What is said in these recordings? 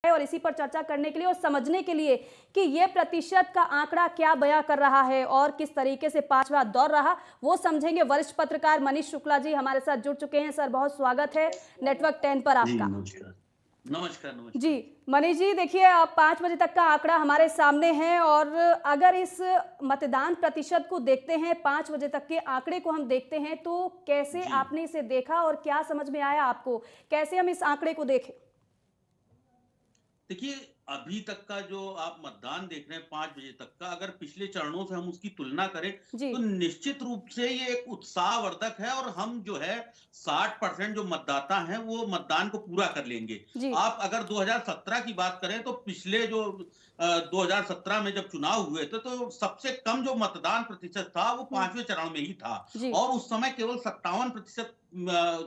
और इसी पर चर्चा करने के लिए और समझने के लिए कि ये प्रतिशत का आंकड़ा क्या बयां कर रहा है और किस तरीके से पांचवा दौर रहा, वो समझेंगे। वरिष्ठ पत्रकार मनीष शुक्ला जी हमारे साथ जुड़ चुके हैं। सर, बहुत स्वागत है नेटवर्क 10 पर जी, आपका। नमस्कार। नमस्कार, जी, नमस्कार। मनीष जी, देखिए, अब 5 बजे तक का आंकड़ा हमारे सामने है और अगर इस मतदान प्रतिशत को देखते हैं, 5 बजे तक के आंकड़े को हम देखते हैं, तो कैसे जी, आपने इसे देखा और क्या समझ में आया आपको? कैसे हम इस आंकड़े को देखें? देखिए, अभी तक का जो आप मतदान देख रहे हैं 5 बजे तक का, अगर पिछले चरणों से हम उसकी तुलना करें, जी, तो निश्चित रूप से ये एक उत्साहवर्धक है और हम जो है 60% जो मतदाता हैं, वो मतदान को पूरा कर लेंगे। जी। आप अगर 2017 की बात करें, तो पिछले जो 2017 में जब चुनाव हुए थे, तो सबसे कम जो मतदान प्रतिशत था, वो हुँ, 5वें चरण में ही था जी, और उस समय केवल 57%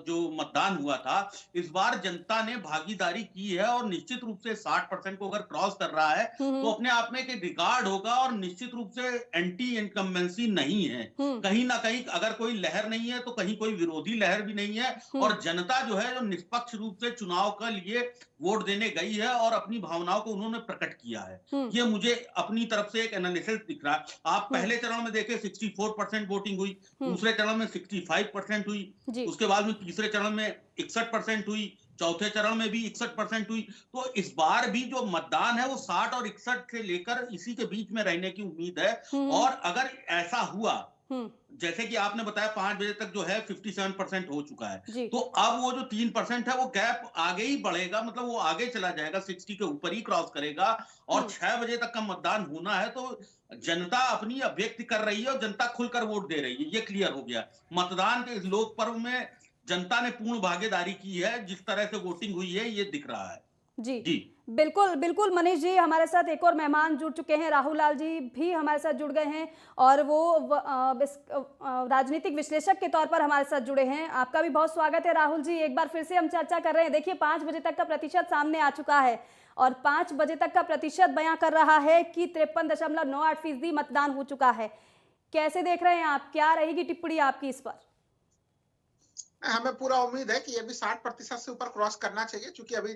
जो मतदान हुआ था। इस बार जनता ने भागीदारी की है और निश्चित रूप से 60% को अगर क्रॉस कर रहा है, हुँ, तो हुँ, अपने आप में एक रिकॉर्ड होगा और निश्चित रूप से एंटी इनकम्बेंसी नहीं है। हुँ, कहीं न कहीं अगर कोई लहर नहीं है, तो कहीं कोई विरोधी लहर भी नहीं है हुँ, और जनता जो है, जो निष्पक्ष रूप से चुनाव के लिए वोट देने गई है और अपनी भावनाओं को उन्होंने प्रकट किया है। हुँ, ये मुझे अपनी तरफ से एक एनालिसिस दिख रहा है। आप हुँ, पहले चरण में देखें 64% वोटिंग हुई, हुँ, दूसरे चरण में 65% हुई, जी, उसके बाद में तीसरे चरण में 61% हुई, चौथे चरण में भी 61% हुई। तो इस बार भी जो मतदान है वो 60 और 61 से लेकर इसी के बीच में रहने की उम्मीद है। हुँ, हुँ, और अगर ऐसा हुआ, हुँ, जैसे कि आपने बताया 5 बजे तक जो है 57% हो चुका है। जी, तो अब वो जो 3% है वो गैप आगे ही बढ़ेगा, मतलब वो आगे चला जाएगा, 60 के ऊपर ही क्रॉस करेगा और हुँ, 6 बजे तक का मतदान होना है। तो जनता अपनी अभिव्यक्ति कर रही है और जनता खुलकर वोट दे रही है, ये क्लियर हो गया। मतदान के इस लोक पर्व में जनता ने पूर्ण भागीदारी की है, जिस तरह से वोटिंग हुई है ये दिख रहा है। जी। जी। बिल्कुल, बिल्कुल मनीष जी, हमारे साथ एक और मेहमान जुड़ चुके हैं, राहुल लाल जी भी हमारे साथ जुड़ गए हैं और वो राजनीतिक विश्लेषक के तौर पर हमारे साथ जुड़े हैं। आपका भी बहुत स्वागत है राहुल जी। एक बार फिर से हम चर्चा कर रहे हैं। देखिए, 5 बजे तक का प्रतिशत सामने आ चुका है और 5 बजे तक का प्रतिशत बयाँ कर रहा है कि 53.98% मतदान हो चुका है। कैसे देख रहे हैं आप? क्या रहेगी टिप्पणी आपकी इस पर? हमें पूरा उम्मीद है कि ये भी 60% से ऊपर क्रॉस करना चाहिए, चूंकि अभी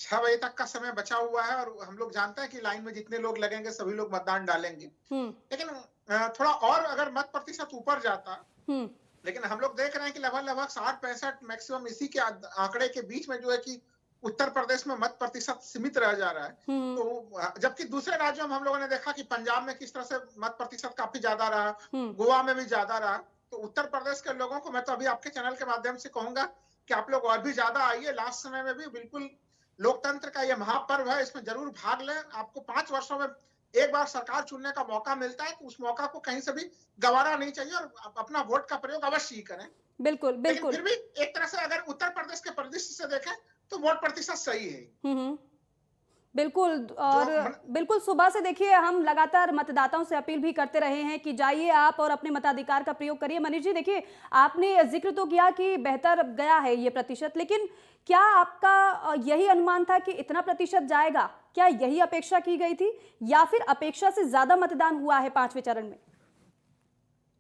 6 बजे तक का समय बचा हुआ है और हम लोग जानते हैं कि लाइन में जितने लोग लगेंगे सभी लोग मतदान डालेंगे। हुँ, लेकिन थोड़ा और अगर मत प्रतिशत ऊपर जाता, हुँ, लेकिन हम लोग देख रहे हैं कि लगभग 60-65 मैक्सिमम इसी के आंकड़े के बीच में जो है कि उत्तर प्रदेश में मत प्रतिशत सीमित रह जा रहा है। हुँ, तो जबकि दूसरे राज्यों में हम लोगों ने देखा कि पंजाब में किस तरह से मत प्रतिशत काफी ज्यादा रहा, हुँ, गोवा में भी ज्यादा रहा। तो उत्तर प्रदेश के लोगों को मैं तो अभी आपके चैनल के माध्यम से कहूंगा कि आप लोग और भी ज्यादा आइए। लास्ट समय में भी बिल्कुल लोकतंत्र का ये महापर्व है, इसमें जरूर भाग लें। आपको 5 वर्षों में एक बार सरकार चुनने का मौका मिलता है, तो उस मौका को कहीं से भी गंवाना नहीं चाहिए और अपना वोट का प्रयोग अवश्य ही करें। बिल्कुल, लेकिन बिल्कुल। फिर भी एक तरह से अगर उत्तर प्रदेश के परिदृश्य से देखें, तो वोट प्रतिशत सही है। हुँ, हुँ। बिल्कुल। जो और मन बिल्कुल, सुबह से देखिए हम लगातार मतदाताओं से अपील भी करते रहे हैं कि जाइए आप और अपने मताधिकार का प्रयोग करिए। मनीष जी, देखिए, आपने जिक्र तो किया कि बेहतर गया है ये प्रतिशत, लेकिन क्या आपका यही अनुमान था कि इतना प्रतिशत जाएगा? क्या यही अपेक्षा की गई थी या फिर अपेक्षा से ज्यादा मतदान हुआ है 5वें चरण में?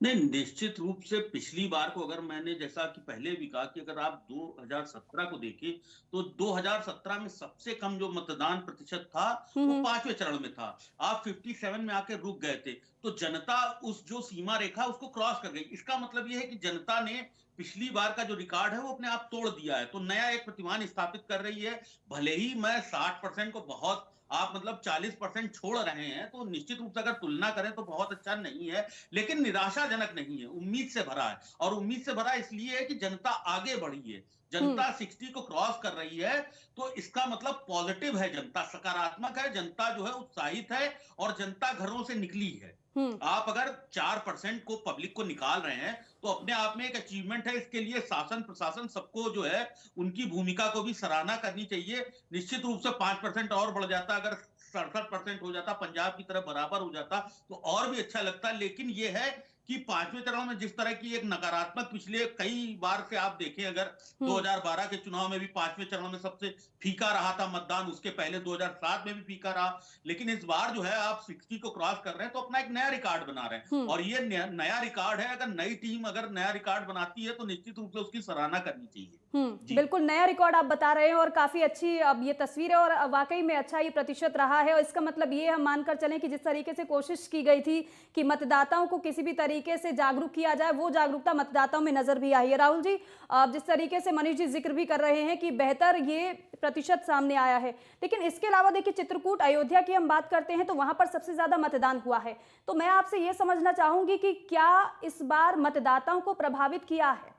नहीं, निश्चित रूप से पिछली बार को अगर मैंने जैसा कि पहले भी कहा कि अगर आप 2017 को देखें, तो 2017 में सबसे कम जो मतदान प्रतिशत था, हुँ, वो हुँ। 5वें चरण में था। आप 57 में आके रुक गए थे। तो जनता उस जो सीमा रेखा उसको क्रॉस कर गई। इसका मतलब ये है कि जनता ने पिछली बार का जो रिकॉर्ड है वो अपने आप तोड़ दिया है। तो नया एक प्रतिमान स्थापित कर रही है। भले ही मैं 60% को बहुत आप मतलब 40% छोड़ रहे हैं, तो निश्चित रूप से अगर तुलना करें तो बहुत अच्छा नहीं है। लेकिन निराशाजनक नहीं है, उम्मीद से भरा है और उम्मीद से भरा इसलिए है कि जनता आगे बढ़ी है। हुँ, जनता 60 को क्रॉस कर रही है, तो इसका मतलब पॉजिटिव है, जनता सकारात्मक है, जनता जो है उत्साहित है और जनता घरों से निकली है। हुँ, आप अगर 4% को पब्लिक को निकाल रहे हैं, तो अपने आप में एक अचीवमेंट है। इसके लिए शासन प्रशासन सबको जो है उनकी भूमिका को भी सराहना करनी चाहिए। निश्चित रूप से 5% और बढ़ जाता, अगर 67% हो जाता, पंजाब की तरफ बराबर हो जाता, तो और भी अच्छा लगता। लेकिन ये है कि 5वें चरण में जिस तरह की एक नकारात्मक पिछले कई बार से आप देखें, अगर हुँ, 2012 के चुनाव में भी 5वें चरण में सबसे फीका रहा था मतदान, उसके पहले 2007 में भी फीका रहा। लेकिन इस बार जो है आप 60 को क्रॉस कर रहे हैं, तो अपना एक नया रिकॉर्ड बना रहे हैं हुँ। और ये नया रिकॉर्ड है। अगर नई टीम अगर नया रिकॉर्ड बनाती है, तो निश्चित रूप से उसकी सराहना करनी चाहिए। जी। बिल्कुल नया रिकॉर्ड आप बता रहे हैं और काफी अच्छी अब ये तस्वीर है और वाकई में अच्छा ये प्रतिशत रहा है और इसका मतलब ये हम मानकर चलें कि जिस तरीके से कोशिश की गई थी कि मतदाताओं को किसी भी तरीके से जागरूक किया जाए, वो जागरूकता मतदाताओं में नजर भी आई है। राहुल जी, अब जिस तरीके से मनीष जी जिक्र भी कर रहे हैं कि बेहतर ये प्रतिशत सामने आया है, लेकिन इसके अलावा देखिए चित्रकूट अयोध्या की हम बात करते हैं तो वहां पर सबसे ज्यादा मतदान हुआ है। तो मैं आपसे ये समझना चाहूंगी कि क्या इस बार मतदाताओं को प्रभावित किया है,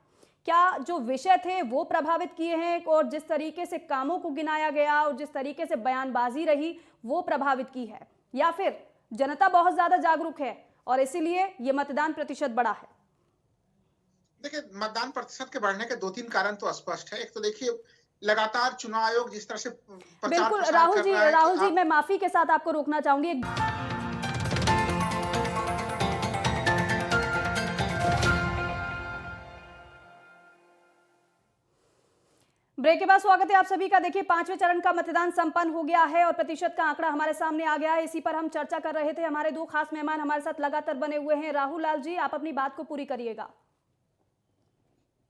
क्या जो विषय थे वो प्रभावित किए हैं और जिस तरीके से कामों को गिनाया गया और जिस तरीके से बयानबाजी रही वो प्रभावित की है, या फिर जनता बहुत ज्यादा जागरूक है और इसीलिए ये मतदान प्रतिशत बढ़ा है? देखिए, मतदान प्रतिशत के बढ़ने के 2-3 कारण तो स्पष्ट है। एक तो देखिए, लगातार चुनाव आयोग जिस तरह से प्रचार बिल्कुल प्रसार राहुल कर जी, रहा है राहुल कि जी आप मैं माफी के साथ आपको रोकना चाहूंगी। ब्रेक के बाद स्वागत है आप सभी का। देखिए 5वें चरण का मतदान संपन्न हो गया है और प्रतिशत का आंकड़ा हमारे सामने आ गया है। इसी पर हम चर्चा कर रहे थे। हमारे दो खास मेहमान हमारे साथ लगातार बने हुए हैं। राहुल लाल जी, आप अपनी बात को पूरी करिएगा।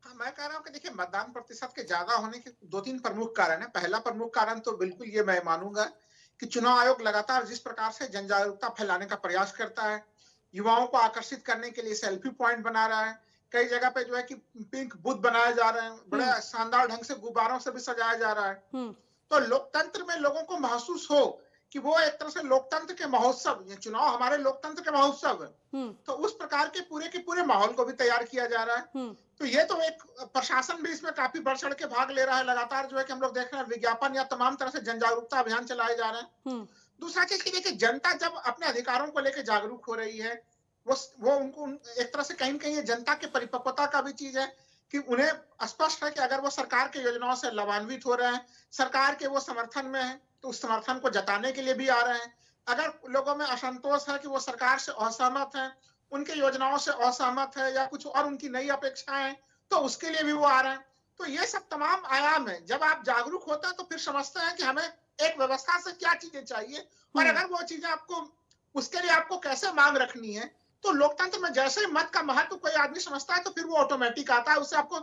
हाँ, मैं कह रहा हूँ कि देखिए, मतदान प्रतिशत के ज्यादा होने के 2-3 प्रमुख कारण है। पहला प्रमुख कारण तो बिल्कुल ये मैं मानूंगा कि चुनाव आयोग लगातार जिस प्रकार से जन जागरूकता फैलाने का प्रयास करता है, युवाओं को आकर्षित करने के लिए सेल्फी पॉइंट बना रहा है। कई जगह पे जो है कि पिंक बुथ बनाए जा रहे हैं, बड़े हम्म शानदार ढंग से गुब्बारों से भी सजाया जा रहा है। हम्म तो लोकतंत्र में लोगों को महसूस हो कि वो एक तरह से लोकतंत्र के महोत्सव, ये चुनाव हमारे लोकतंत्र के महोत्सव है, हम्म तो उस प्रकार के पूरे माहौल को भी तैयार किया जा रहा है। हम्म तो ये तो एक प्रशासन भी इसमें काफी बढ़ चढ़ के भाग ले रहा है। लगातार जो है कि हम लोग देख रहे हैं विज्ञापन या तमाम तरह से जन जागरूकता अभियान चलाए जा रहे हैं। हम्म दूसरा चीज की देखिए, जनता जब अपने अधिकारों को लेकर जागरूक हो रही है, वो उनको एक तरह से कहीं न कहीं ये जनता की परिपक्वता का भी चीज है कि उन्हें स्पष्ट है कि अगर वो सरकार की योजनाओं से लाभान्वित हो रहे हैं, सरकार के वो समर्थन में है, तो उस समर्थन को जताने के लिए भी आ रहे हैं। अगर लोगों में असंतोष है कि वो सरकार से असहमत है, उनके योजनाओं से असहमत है या कुछ और उनकी नई अपेक्षाएं हैं, तो उसके लिए भी वो आ रहे हैं। तो ये सब तमाम आयाम है। जब आप जागरूक होते हैं तो फिर समझते हैं कि हमें एक व्यवस्था से क्या चीजें चाहिए और अगर वो चीजें आपको, उसके लिए आपको कैसे मांग रखनी है। तो लोकतंत्र में जैसे ही मत का महत्व कोई आदमी समझता है तो फिर वो ऑटोमेटिक आता है। उससे आपको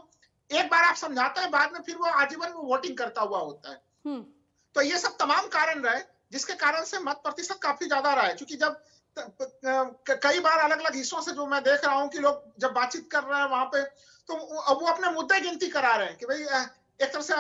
एक बार आप समझाते हैं, बाद में फिर वो आजीवन वो वोटिंग करता हुआ होता है। हम्म तो ये सब तमाम कारण रहे जिसके कारण से मत प्रतिशत काफी ज्यादा रहा है। क्योंकि जब कई बार अलग अलग हिस्सों से जो मैं देख रहा हूँ कि लोग जब बातचीत कर रहे हैं वहां पे, तो वो अपने मुद्दे गिनती करा रहे हैं कि भाई एक तरह से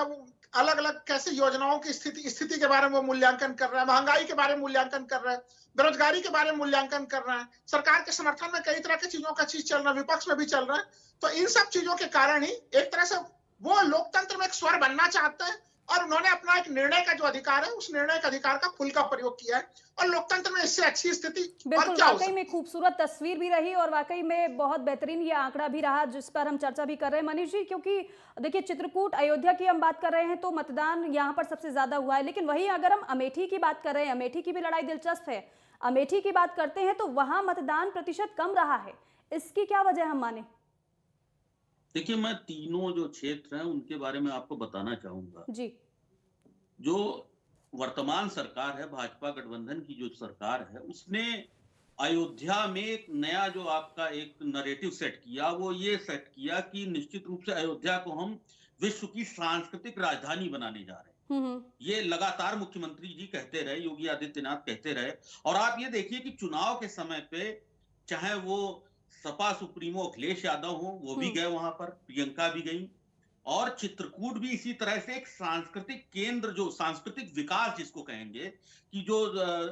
अलग अलग कैसे योजनाओं की स्थिति के बारे में वो मूल्यांकन कर रहे हैं, महंगाई के बारे में मूल्यांकन कर रहे हैं, बेरोजगारी के बारे में मूल्यांकन कर रहे हैं, सरकार के समर्थन में कई तरह की चीजों का चीज चल रहा है, विपक्ष में भी चल रहा है। तो इन सब चीजों के कारण ही एक तरह से वो लोकतंत्र में एक स्वर बनना चाहते हैं और उन्होंने अपना एक निर्णय का जो अधिकार है, उस निर्णय के अधिकार का खुल का प्रयोग किया है और लोकतंत्र में इससे अच्छी स्थिति और बिल्कुल, क्या हो वाकई सकती में खूबसूरत तस्वीर भी रही और वाकई में बहुत बेहतरीन ये आंकड़ा भी रहा जिस पर हम चर्चा भी कर रहे हैं मनीष जी। क्योंकि देखिए चित्रकूट अयोध्या की हम बात कर रहे हैं तो मतदान यहाँ पर सबसे ज्यादा हुआ है, लेकिन वहीं अगर हम अमेठी की बात कर रहे हैं, अमेठी की भी लड़ाई दिलचस्प है, अमेठी की बात करते हैं तो वहां मतदान प्रतिशत कम रहा है। इसकी क्या वजह हम माने? देखिए, मैं तीनों जो क्षेत्र हैं उनके बारे में आपको बताना चाहूंगा। जी। जो वर्तमान सरकार है, भाजपा गठबंधन की जो सरकार है, उसने अयोध्या में एक नया जो आपका एक नैरेटिव सेट किया, वो ये सेट किया कि निश्चित रूप से अयोध्या को हम विश्व की सांस्कृतिक राजधानी बनाने जा रहे हैं। ये लगातार मुख्यमंत्री जी कहते रहे, योगी आदित्यनाथ कहते रहे। और आप ये देखिए कि चुनाव के समय पे चाहे वो सपा सुप्रीमो अखिलेश यादव हो, वो भी गए वहां पर, प्रियंका भी गई, और चित्रकूट भी इसी तरह से एक सांस्कृतिक केंद्र, जो सांस्कृतिक विकास जिसको कहेंगे, कि जो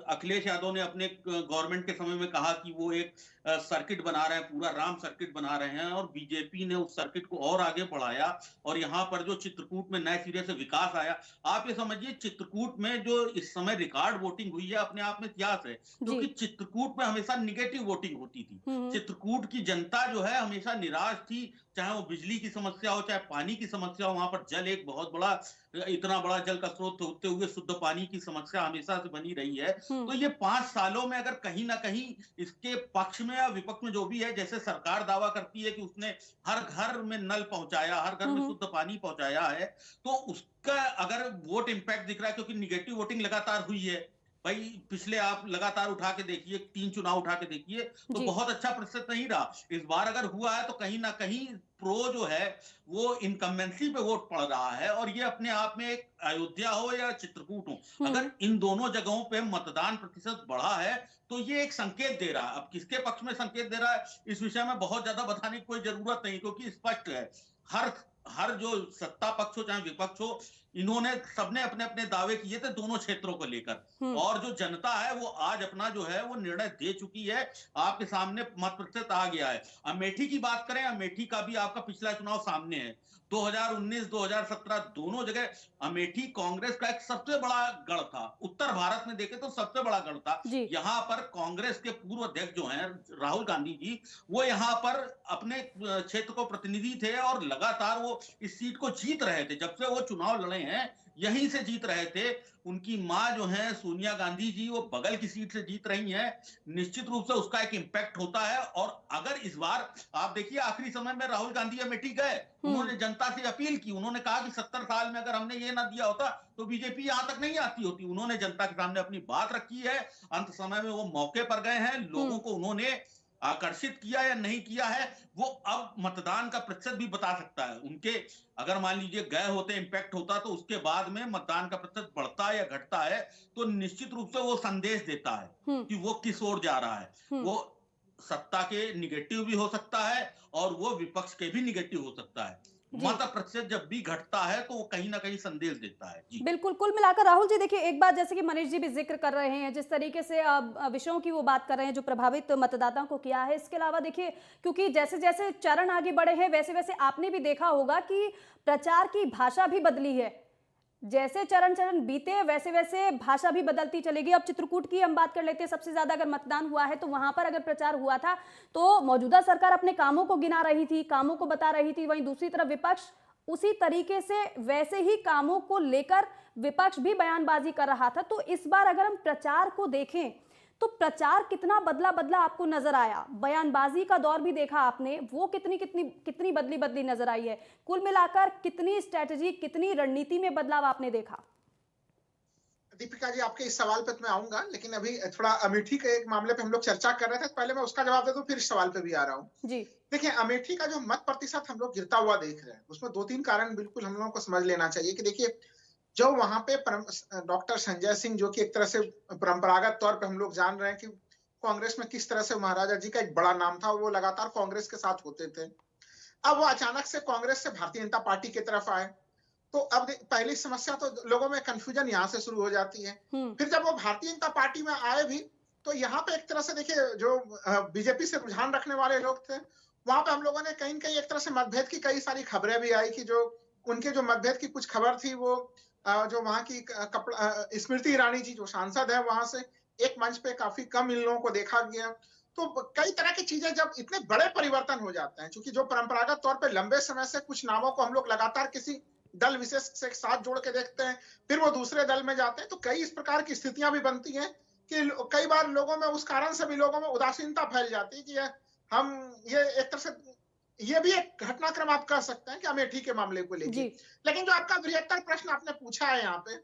अखिलेश यादव ने अपने गवर्नमेंट के समय में कहा कि वो एक सर्किट बना रहे हैं, पूरा राम सर्किट बना रहे हैं, और बीजेपी ने उस सर्किट को और आगे बढ़ाया और यहाँ पर जो चित्रकूट में नए सिरे से विकास आया। आप ये समझिए चित्रकूट में जो इस समय रिकॉर्ड वोटिंग हुई है अपने आप में इतिहास है, क्योंकि चित्रकूट में हमेशा निगेटिव वोटिंग होती थी। चित्रकूट की जनता जो है हमेशा निराश थी, चाहे वो बिजली की समस्या हो, चाहे पानी की समस्या हो। वहां पर जल एक बहुत बड़ा, इतना बड़ा जल का स्रोत होते हुए शुद्ध पानी की समस्या हमेशा से बनी रही है। तो ये 5 सालों में अगर कहीं ना कहीं इसके पक्ष में या विपक्ष में जो भी है, जैसे सरकार दावा करती है कि उसने हर घर में नल पहुंचाया, हर घर में शुद्ध पानी पहुंचाया है, तो उसका अगर वोट इंपैक्ट दिख रहा है, क्योंकि निगेटिव वोटिंग लगातार हुई है, भाई पिछले आप लगातार उठा के देखिए, 3 चुनाव उठा के देखिए, तो जी। बहुत अच्छा प्रतिशत नहीं रहा। इस बार अगर हुआ है तो कहीं न कहीं प्रो जो है वो इनकम्बेंसी पे वोट पड़ रहा है, और ये अपने आप में एक अयोध्या हो या चित्रकूट हो, अगर हुँ, इन दोनों जगहों पे मतदान प्रतिशत बढ़ा है, तो ये एक संकेत दे रहा है। अब किसके पक्ष में संकेत दे रहा है, इस विषय में बहुत ज़्यादा बताने की कोई ज़रूरत नहीं, क्योंकि स्पष्ट है। हर हर जो सत्ता पक्ष हो चाहे विपक्ष हो, इन्होंने सबने अपने-अपने दावे किए थे दोनों क्षेत्रों को लेकर। हुँ। और जो जनता है वो आज अपना जो है वो निर्णय दे चुकी है, आपके सामने मत प्रतिशत आ गया है। अमेठी की बात करें, अमेठी का भी आपका पिछला चुनाव सामने है। 2019, 2017 दोनों जगह अमेठी कांग्रेस का एक सबसे बड़ा गढ़ था। उत्तर भारत में देखें तो सबसे बड़ा गढ़ था। जी। यहाँ पर कांग्रेस के पूर्व अध्यक्ष जो हैं राहुल गांधी जी, वो यहाँ पर अपने क्षेत्र को प्रतिनिधि थे और लगातार वो इस सीट को जीत रहे थे। जब से वो चुनाव लड़े हैं, यहीं से जीत रहे थे। उनकी माँ जो है सोनिया गांधी जी, वो बगल की सीट से जीत रही हैं। निश्चित रूप से उसका एक इम्पैक्ट होता है। और अगर इस बार आप देखिए आखिरी समय में राहुल गांधी अमेठी गए, हुँ। उन्होंने जनता से अपील की, उन्होंने कहा कि 70 साल में अगर हमने ये ना दिया होता तो बीजेपी यहां तक नहीं आती होती। उन्होंने जनता के सामने अपनी बात रखी है। अंत समय में वो मौके पर गए हैं, लोगों हुँ। को उन्होंने आकर्षित किया या नहीं किया है, वो अब मतदान का प्रतिशत भी बता सकता है। उनके अगर मान लीजिए गए होते, इम्पैक्ट होता, तो उसके बाद में मतदान का प्रतिशत बढ़ता है या घटता है, तो निश्चित रूप से वो संदेश देता है हुँ। कि वो किस ओर जा रहा है। हुँ। वो सत्ता के निगेटिव भी हो सकता है और वो विपक्ष के भी निगेटिव हो सकता है। जी। मत प्रतिशत जब भी घटता है तो वो कहीं न कहीं संदेश देता है। जी। बिल्कुल, कुल मिलाकर राहुल जी देखिए एक बात जैसे कि मनीष जी भी ज़िक्र कर रहे हैं, जिस तरीके से विषयों की वो बात कर रहे हैं जो प्रभावित मतदाताओं को किया है। इसके अलावा देखिए क्योंकि जैसे-जैसे चरण आगे बढ़े हैं वैसे-वैसे आपने भी देखा होगा कि प्रचार की भाषा भी बदली है। जैसे चरण-चरण बीते वैसे-वैसे भाषा भी बदलती चलेगी। अब चित्रकूट की हम बात कर लेते हैं, सबसे ज़्यादा अगर मतदान हुआ है तो वहाँ पर अगर प्रचार हुआ था, तो मौजूदा सरकार अपने कामों को गिना रही थी, कामों को बता रही थी, वहीं दूसरी तरफ विपक्ष उसी तरीके से वैसे ही कामों को लेकर विपक्ष भी बयानबाजी कर रहा था। तो इस बार अगर हम प्रचार को देखें, तो प्रचार कितना बदला-बदला आपको नज़र आया? बयानबाजी का दौर भी देखा आपने, वो कितनी बदली-बदली नज़र आई है? कुल मिलाकर कितनी स्ट्रैटेजी, कितनी रणनीति में बदलाव आपने देखा? दीपिका जी, आपके इस सवाल पे तो मैं आऊंगा, लेकिन अभी थोड़ा अमेठी के एक मामले पे हम लोग चर्चा कर रहे थे, पहले मैं उसका जवाब दे दूं, फिर इस सवाल पे भी आ रहा हूँ। जी। देखिए, अमेठी का जो मत प्रतिशत हम लोग गिरता हुआ देख रहे हैं, उसमें 2-3 कारण बिल्कुल हम लोगों को समझ लेना चाहिए कि देखिए, जो वहां पे डॉक्टर संजय सिंह, जो कि एक तरह से परंपरागत तौर पे हम लोग जान रहे हैं कि कांग्रेस में किस तरह से महाराजा जी का एक बड़ा नाम था, वो लगातार कांग्रेस के साथ होते थे। अब वो अचानक से कांग्रेस से भारतीय जनता पार्टी की तरफ आए, तो अब पहली समस्या तो लोगों में कंफ्यूजन यहाँ से शुरू हो जाती है। हुँ। फिर जब वो भारतीय जनता पार्टी में आए भी, तो यहाँ पे एक तरह से देखिए, जो बीजेपी से रुझान रखने वाले लोग थे, वहां पे हम लोगों ने कहीं न कहीं एक तरह से मतभेद की कई सारी खबरें भी आई कि जो उनके जो मतभेद की कुछ खबर थी, वो जो वहां की स्मृति ईरानी जी जो सांसद है, वहां से एक मंच पे काफी कम इन लोगों को देखा गया। तो कई तरह की चीजें जब इतने बड़े परिवर्तन हो जाते हैं, क्योंकि जो परंपरागत तौर पे लंबे समय से कुछ नामों को हम लोग लगातार किसी दल विशेष से साथ जोड़ के देखते हैं, फिर वो दूसरे दल में जाते हैं, तो कई इस प्रकार की स्थितियां भी बनती हैं कि कई बार लोगों में उस कारण से भी लोगों में उदासीनता फैल जाती है कि हम ये एक तरह से ये भी एक घटनाक्रम आप कह सकते हैं कि अमेठी के मामले को लेके। जी। लेकिन जो आपका बृहत्तर प्रश्न आपने पूछा है यहाँ पे,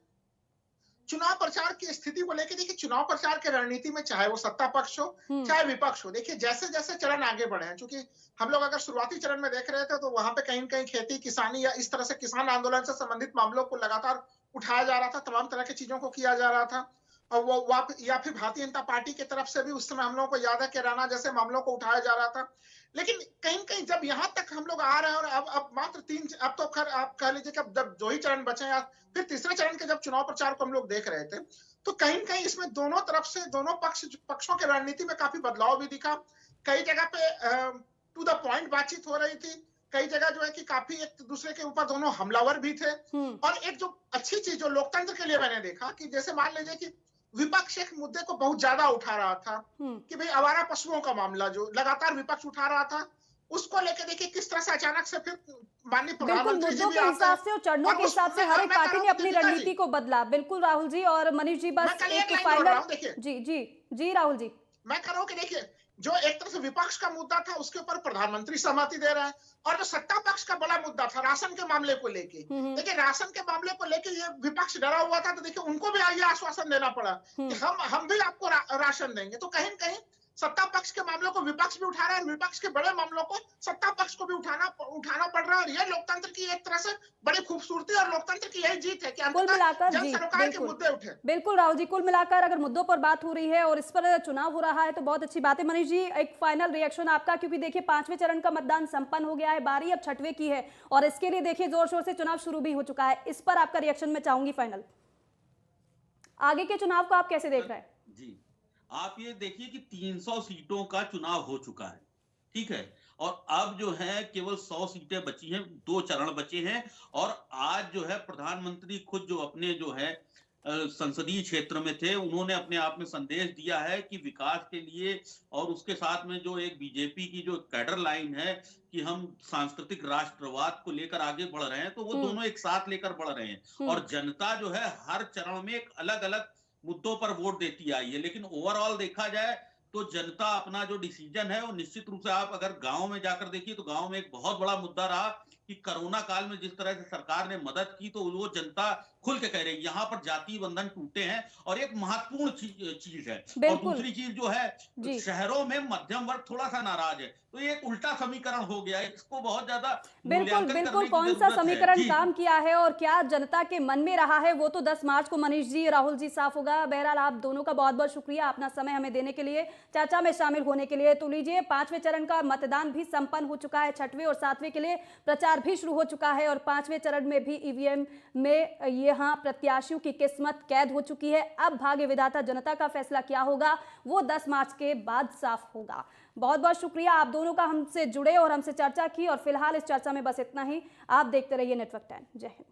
चुनाव प्रचार की स्थिति को लेके, देखिए चुनाव प्रचार की रणनीति में चाहे वो सत्ता पक्ष हो हुँ। चाहे विपक्ष हो, देखिए जैसे जैसे चरण आगे बढ़े हैं, क्योंकि हम लोग अगर शुरुआती चरण में देख रहे थे तो वहां पे कहीं न कहीं खेती किसानी या इस तरह से किसान आंदोलन से संबंधित मामलों को लगातार उठाया जा रहा था, तमाम तरह की चीजों को किया जा रहा था। और वो या फिर भारतीय जनता पार्टी की तरफ से भी उस समय हम लोगों को याद है कि राणा जैसे मामलों को उठाया जा रहा था। लेकिन कहीं कहीं जब यहाँ तक हम लोग आ रहे हैं, और अब मात्र अब तो खैर आप कह लीजिए कि अब जब 2 ही चरण बचे हैं, या फिर तीसरे चरण के जब चुनाव प्रचार को हम लोग देख रहे थे, तो कहीं न कहीं इसमें दोनों तरफ से दोनों पक्षों की रणनीति में काफी बदलाव भी दिखा। कई जगह पे टू द पॉइंट बातचीत हो रही थी, कई जगह जो है कि काफी एक दूसरे के ऊपर दोनों हमलावर भी थे। हुँ। और एक जो अच्छी चीज जो लोकतंत्र के लिए मैंने देखा कि जैसे मान लीजिए कि विपक्ष एक मुद्दे को बहुत ज्यादा उठा रहा था हुँ। कि भाई आवारा पशुओं का मामला जो लगातार विपक्ष उठा रहा था, उसको लेके देखिए किस तरह से अचानक से फिर माननीय बिल्कुल, प्रधानमंत्री जी मुद्दों भी के आते हिसाब हैं। से और चरणों और के हिसाब से मैं हर और एक मैं कह पार्टी रहा ने हूँ अपनी दीपिका रणनीति जी, को बदला। बिल्कुल राहुल जी और मनीष जी मैं बस खाली एक एक लाइन जोड़ रहा फाइनल हूँ, देखिए जी, जी। जी, राहुल जी। मैं कह रहा हूँ कि देखिए जो एक तरह से विपक्ष का मुद्दा था उसके ऊपर प्रधानमंत्री सहमति दे रहे हैं, और जो सत्ता पक्ष का बड़ा मुद्दा था राशन के मामले को लेके, देखिए राशन के मामले को लेके ये विपक्ष डरा हुआ था, तो देखिए उनको भी ये आश्वासन देना पड़ा कि हम भी आपको राशन देंगे। तो कहीं न कहीं सत्ता पक्ष के मामलों को विपक्ष भी उठा रहा है, विपक्ष के बड़े मामलों को सत्ता पक्ष को भी उठाना पड़ रहा है, और ये लोकतंत्र की एक तरह से बड़ी खूबसूरती और लोकतंत्र की यही जीत है कि कुल मिलाकर जन जी सरोकार के मुद्दे उठे। बिल्कुल राहुल जी, कुल मिलाकर अगर मुद्दों पर बात हो रही है और इस पर चुनाव हो रहा है तो बहुत अच्छी बात है। मनीष जी, एक फाइनल रिएक्शन आपका, क्योंकि देखिए 5वें चरण का मतदान संपन्न हो गया है, बारी अब 6वें की है और इसके लिए देखिए जोर शोर से चुनाव शुरू भी हो चुका है। इस पर आपका रिएक्शन मैं चाहूंगी फाइनल, आगे के चुनाव को आप कैसे देख रहे हैं? जी, आप ये देखिए कि 300 सीटों का चुनाव हो चुका है, ठीक है, और अब जो है केवल 100 सीटें बची हैं, 2 चरण बचे हैं, और आज जो है प्रधानमंत्री खुद जो अपने जो है संसदीय क्षेत्र में थे, उन्होंने अपने आप में संदेश दिया है कि विकास के लिए, और उसके साथ में जो एक बीजेपी की जो कैडर लाइन है कि हम सांस्कृतिक राष्ट्रवाद को लेकर आगे बढ़ रहे हैं, तो वो दोनों एक साथ लेकर बढ़ रहे हैं, और जनता जो है हर चरण में एक अलग अलग मुद्दों पर वोट देती आई है। लेकिन ओवरऑल देखा जाए तो जनता अपना जो डिसीजन है वो निश्चित रूप से, आप अगर गांव में जाकर देखिए तो गांव में एक बहुत बड़ा मुद्दा रहा कि कोरोना काल में जिस तरह से सरकार ने मदद की, तो वो जनता खुल के कह रही है यहाँ पर जातीय बंधन टूटे हैं, और एक महत्वपूर्ण चीज है। और दूसरी चीज जो है, शहरों में मध्यम वर्ग थोड़ा सा नाराज है, तो ये एक उल्टा समीकरण हो गया है, इसको बहुत ज्यादा बिल्कुल कौन सा समीकरण काम किया है और क्या जनता के मन में रहा है, वो तो 10 मार्च को मनीष जी, राहुल जी साफ होगा। बहरहाल आप दोनों का बहुत बहुत शुक्रिया अपना समय हमें देने के लिए, चर्चा में शामिल होने के लिए। तो लीजिए 5वें चरण का मतदान भी संपन्न हो चुका है, 6वें और 7वें के लिए प्रचार भी शुरू हो चुका है, और 5वें चरण में भी ईवीएम में यहाँ प्रत्याशियों की किस्मत कैद हो चुकी है। अब भाग्य विधाता जनता का फैसला क्या होगा वो 10 मार्च के बाद साफ होगा। बहुत बहुत शुक्रिया आप दोनों का हमसे जुड़े और हमसे चर्चा की, और फिलहाल इस चर्चा में बस इतना ही। आप देखते रहिए नेटवर्क 10। जय हिंद।